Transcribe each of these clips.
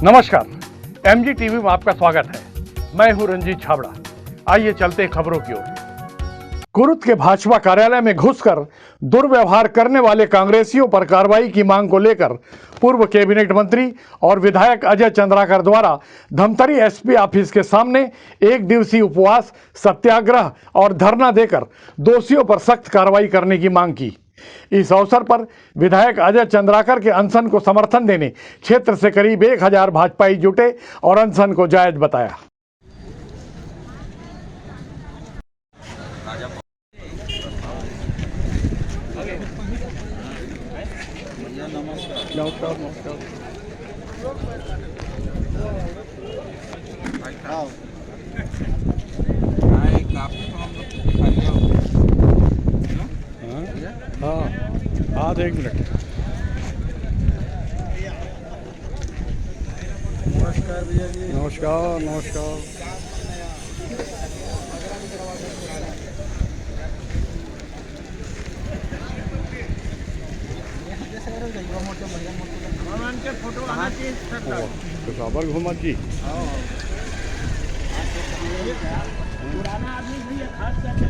नमस्कार, MG TV में आपका स्वागत है। मैं हूं रंजीत छाबड़ा। आइए चलते हैं खबरों की ओर। कुरुद के भाजपा कार्यालय में घुसकर दुर्व्यवहार करने वाले कांग्रेसियों पर कार्रवाई की मांग को लेकर पूर्व कैबिनेट मंत्री और विधायक अजय चंद्राकर द्वारा धमतरी एसपी ऑफिस के सामने एक दिवसीय उपवास, सत्याग्रह और धरना देकर दोषियों पर सख्त कार्रवाई करने की मांग की। इस अवसर पर विधायक अजय चंद्राकर के अनशन को समर्थन देने क्षेत्र से करीब 1000 भाजपाई जुटे और अनशन को जायज बताया। हाँ, एक मिनट। नमस्कार भैया जी। नमस्कार। नमस्कार। खबर घूमा जी। पुराना आदमी भी खास करके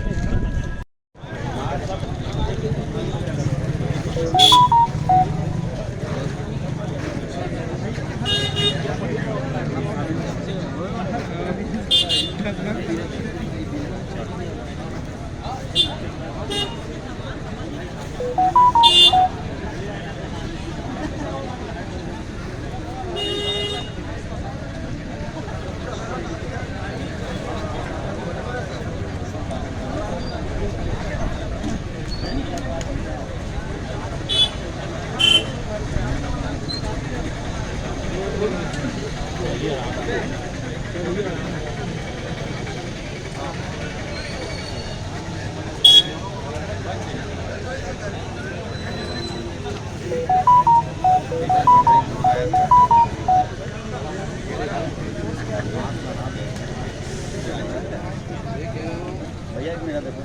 भैया एक मिनट देखो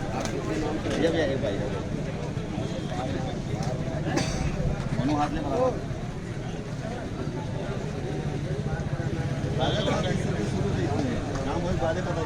भैया भैया एक भाई दोनों हाथ में बनाओ। नाम वही बातें पता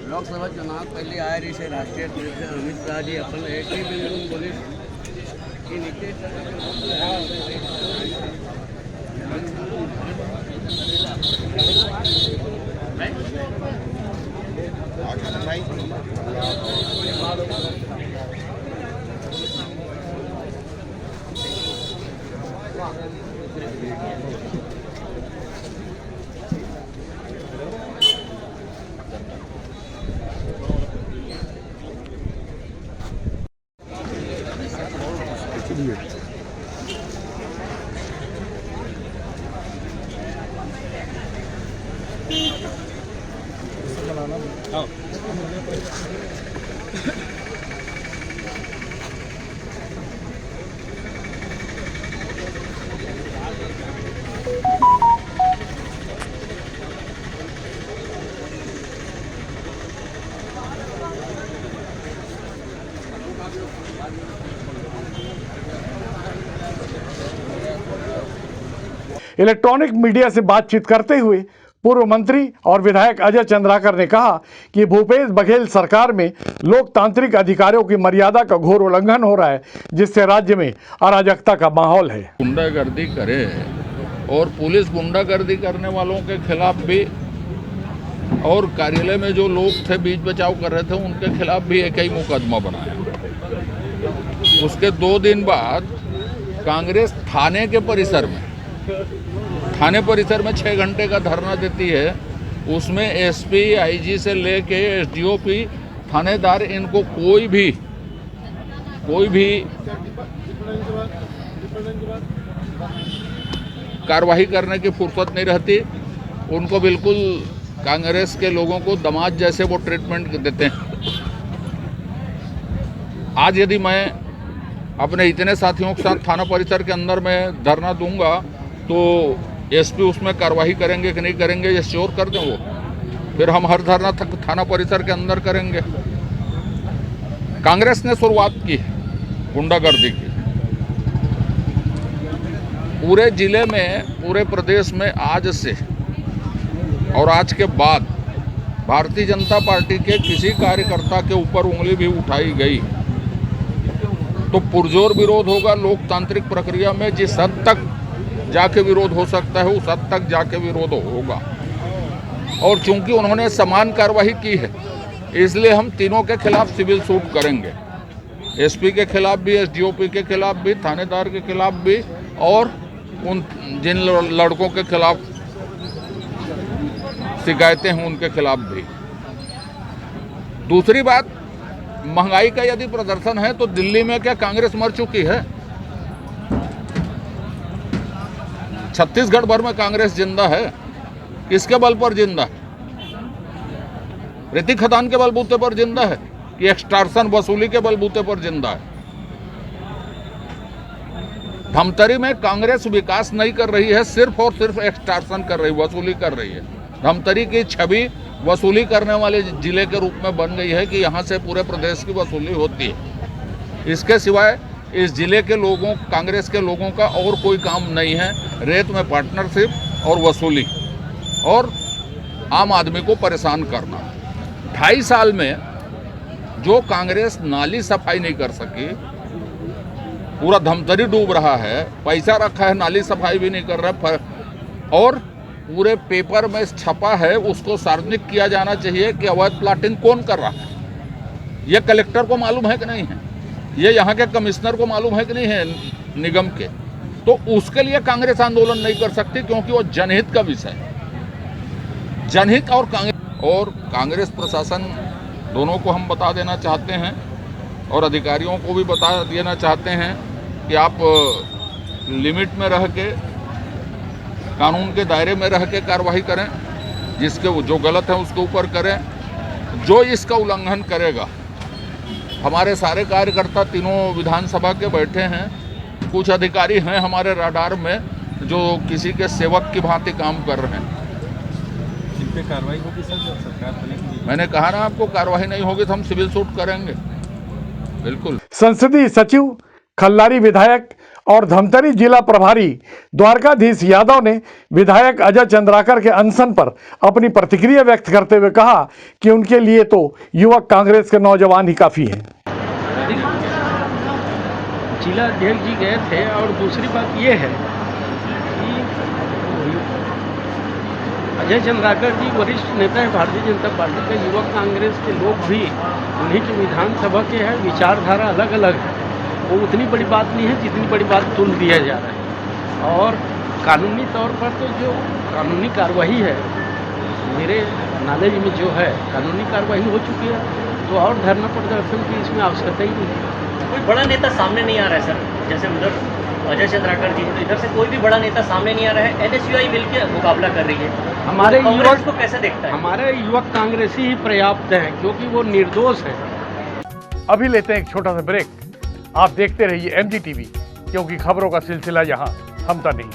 लोकसभा चुनाव पहले आ रही से राष्ट्रीय अध्यक्ष अमित शाह जी अपन एक ही बिल्कुल बोले कि नीतीश इलेक्ट्रॉनिक मीडिया से बातचीत करते हुए पूर्व मंत्री और विधायक अजय चंद्राकर ने कहा कि भूपेश बघेल सरकार में लोकतांत्रिक अधिकारों की मर्यादा का घोर उल्लंघन हो रहा है, जिससे राज्य में अराजकता का माहौल है। गुंडागर्दी करे और पुलिस गुंडागर्दी करने वालों के खिलाफ भी और कार्यालय में जो लोग थे बीच बचाव कर रहे थे उनके खिलाफ भी एक ही मुकदमा बनाया। उसके 2 दिन बाद कांग्रेस थाने परिसर में 6 घंटे का धरना देती है। उसमें एसपी, आईजी से लेके एसडीओपी, थानेदार, इनको कोई भी कार्रवाई करने की फुर्सत नहीं रहती। उनको बिल्कुल कांग्रेस के लोगों को दामाद जैसे वो ट्रीटमेंट देते हैं। आज यदि मैं अपने इतने साथियों के साथ थाना परिसर के अंदर में धरना दूंगा तो एसपी उसमें कार्रवाई करेंगे कि नहीं करेंगे ये श्योर कर दें वो। फिर हम हर धरना थाना परिसर के अंदर करेंगे। कांग्रेस ने शुरुआत की गुंडागर्दी की। पूरे जिले में, पूरे प्रदेश में आज से और आज के बाद भारतीय जनता पार्टी के किसी कार्यकर्ता के ऊपर उंगली भी उठाई गई तो पुरजोर विरोध होगा। लोकतांत्रिक प्रक्रिया में जिस हद तक जाके विरोध हो सकता है उस हद तक जाके विरोध होगा। और चूंकि उन्होंने समान कार्रवाई की है इसलिए हम तीनों के खिलाफ सिविल सूट करेंगे। एसपी के खिलाफ भी, एसडीओपी के खिलाफ भी, थानेदार के खिलाफ भी और उन जिन लड़कों के खिलाफ शिकायतें हैं उनके खिलाफ भी। दूसरी बात, महंगाई का यदि प्रदर्शन है तो दिल्ली में क्या कांग्रेस मर चुकी है? छत्तीसगढ़ भर में कांग्रेस जिंदा है। किसके बल पर जिंदा है? ऋतिक खदान के बलबूते पर जिंदा है कि एक्सटॉर्शन वसूली के बलबूते पर जिंदा है? धमतरी में कांग्रेस विकास नहीं कर रही है, सिर्फ और सिर्फ एक्सटॉर्शन कर रही, वसूली कर रही है। धमतरी की छवि वसूली करने वाले जिले के रूप में बन गई है कि यहाँ से पूरे प्रदेश की वसूली होती है। इसके सिवाय इस जिले के लोगों, कांग्रेस के लोगों का और कोई काम नहीं है। रेत में पार्टनरशिप और वसूली और आम आदमी को परेशान करना। 2.5 साल में जो कांग्रेस नाली सफाई नहीं कर सकी, पूरा धमतरी डूब रहा है, पैसा रखा है, नाली सफाई भी नहीं कर रहा और पूरे पेपर में छपा है, उसको सार्वजनिक किया जाना चाहिए कि अवैध प्लाटिंग कौन कर रहा है। ये कलेक्टर को मालूम है कि नहीं है? ये यहाँ के कमिश्नर को मालूम है कि नहीं है निगम के? तो उसके लिए कांग्रेस आंदोलन नहीं कर सकती क्योंकि वो जनहित का विषय है। जनहित और कांग्रेस प्रशासन दोनों को हम बता देना चाहते हैं और अधिकारियों को भी बता देना चाहते हैं कि आप लिमिट में रह के, कानून के दायरे में रह के कार्रवाई करें। जिसके जो गलत है उसके ऊपर करें। जो इसका उल्लंघन करेगा, हमारे सारे कार्यकर्ता तीनों विधानसभा के बैठे हैं। कुछ अधिकारी हैं हमारे राडार में जो किसी के सेवक की भांति काम कर रहे हैं। इन पे कार्रवाई होगी सर जब सरकार बनेगी? मैंने कहा ना आपको, कार्रवाई नहीं होगी तो हम सिविल सूट करेंगे। बिल्कुल। संसदीय सचिव, खल्लारी विधायक और धमतरी जिला प्रभारी द्वारकाधीश यादव ने विधायक अजय चंद्राकर के अनशन पर अपनी प्रतिक्रिया व्यक्त करते हुए कहा कि उनके लिए तो युवक कांग्रेस के नौजवान ही काफी हैं। जिला अध्यक्ष जी गए थे और दूसरी बात ये है कि अजय चंद्राकर जी वरिष्ठ नेता है भारतीय जनता पार्टी के। युवक कांग्रेस के लोग भी उन्हीं के विधानसभा के हैं। विचारधारा अलग अलग है, वो उतनी बड़ी बात नहीं है जितनी बड़ी बात तुल दिया जा रहा है। और कानूनी तौर पर तो जो कानूनी कार्रवाई है, मेरे नॉलेज में जो है कानूनी कार्रवाई हो चुकी है, तो और धरना प्रदर्शन की इसमें आवश्यकता ही नहीं है। कोई बड़ा नेता सामने नहीं आ रहा है सर, जैसे उधर अजय चंद्राकर जी, तो इधर से कोई भी बड़ा नेता सामने नहीं आ रहा है। एनएसयूआई मिलकर मुकाबला कर रही है। हमारे युवक को कैसे देखता है? हमारे युवक कांग्रेसी ही पर्याप्त हैं क्योंकि वो निर्दोष है। अभी लेते हैं एक छोटा सा ब्रेक। आप देखते रहिए MG TV, क्योंकि खबरों का सिलसिला यहाँ थमता नहीं।